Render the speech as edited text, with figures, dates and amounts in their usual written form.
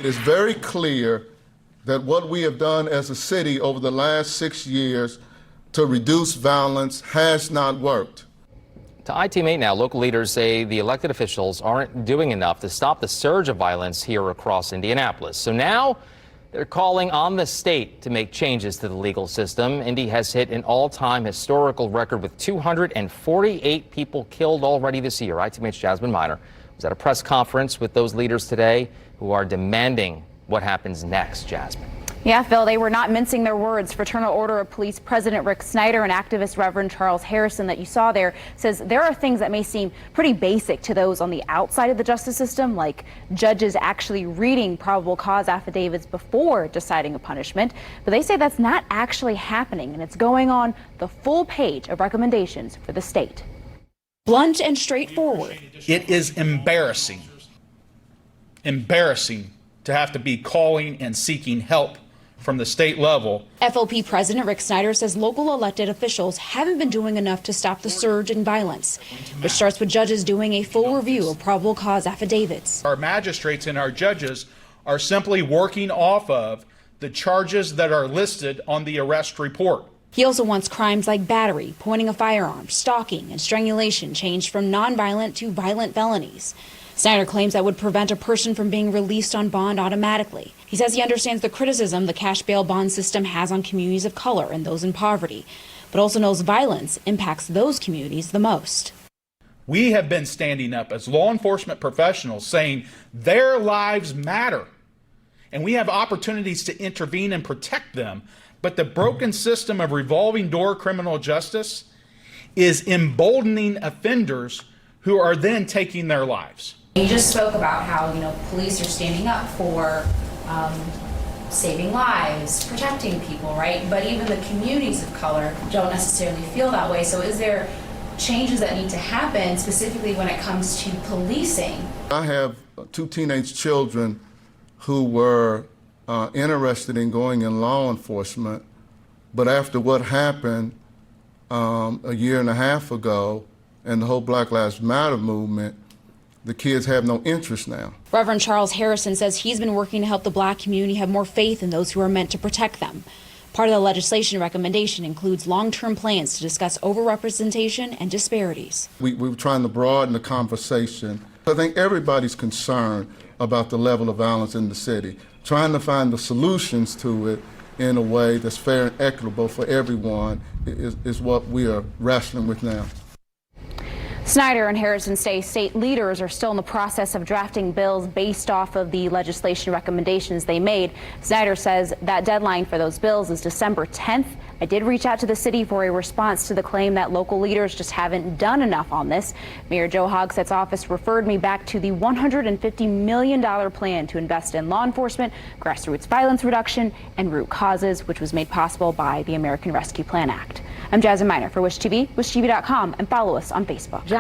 It's very clear that what we have done as a city over the last 6 years to reduce violence has not worked. To ITM8 now, local leaders say the elected officials aren't doing enough to stop the surge of violence here across Indianapolis. So now they're calling on the state to make changes to the legal system. Indy has hit an all-time historical record with 248 people killed already this year. ITM8's Jasmine Miner was at a press conference with those leaders today who are demanding what happens next. Jasmine. Yeah, Phil, they were not mincing their words. Fraternal Order of Police President Rick SNYDER and activist Reverend Charles Harrison that you saw there says there are things that may seem pretty basic to those on the outside of the justice system, like judges actually reading probable cause affidavits before deciding a punishment. But they say that's not actually happening, and it's going on the full page of recommendations for the state. Blunt and straightforward. It is embarrassing to have to be calling and seeking help from the state level. FOP President Rick SNYDER says local elected officials haven't been doing enough to stop the surge in violence, which starts with judges doing a full review of probable cause affidavits. Our magistrates and our judges are simply working off of the charges that are listed on the arrest report. He also wants crimes like battery, pointing a firearm, stalking, and strangulation changed from nonviolent to violent felonies. SNYDER claims that would prevent a person from being released on bond automatically. He says he understands the criticism the cash bail bond system has on communities of color and those in poverty, but also knows violence impacts those communities the most. We have been standing up as law enforcement professionals saying their lives matter, and we have opportunities to intervene and protect them, but the broken system of revolving door criminal justice is emboldening offenders who are then taking their lives. You just spoke about how, police are standing up for saving lives, protecting people, right? But even the communities of color don't necessarily feel that way. So is there changes that need to happen specifically when it comes to policing? I have 2 teenage children who were interested in going in law enforcement, but after what happened a year and a half ago and the whole Black Lives Matter movement, the kids have no interest now. Reverend Charles Harrison says he's been working to help the black community have more faith in those who are meant to protect them. Part of the legislation recommendation includes long-term plans to discuss overrepresentation and disparities. We're trying to broaden the conversation. I think everybody's concerned about the level of violence in the city, trying to find the solutions to it in a way that's fair and equitable for everyone is what we are wrestling with now. SNYDER and Harrison say state leaders are still in the process of drafting bills based off of the legislation recommendations they made. SNYDER says that deadline for those bills is December 10th. I did reach out to the city for a response to the claim that local leaders just haven't done enough on this. Mayor Joe Hogsett's office referred me back to the $150 million plan to invest in law enforcement, grassroots violence reduction, and root causes, which was made possible by the American Rescue Plan Act. I'm Jasmine Miner for WishTV, WishTV.com, and follow us on Facebook. Jasmine.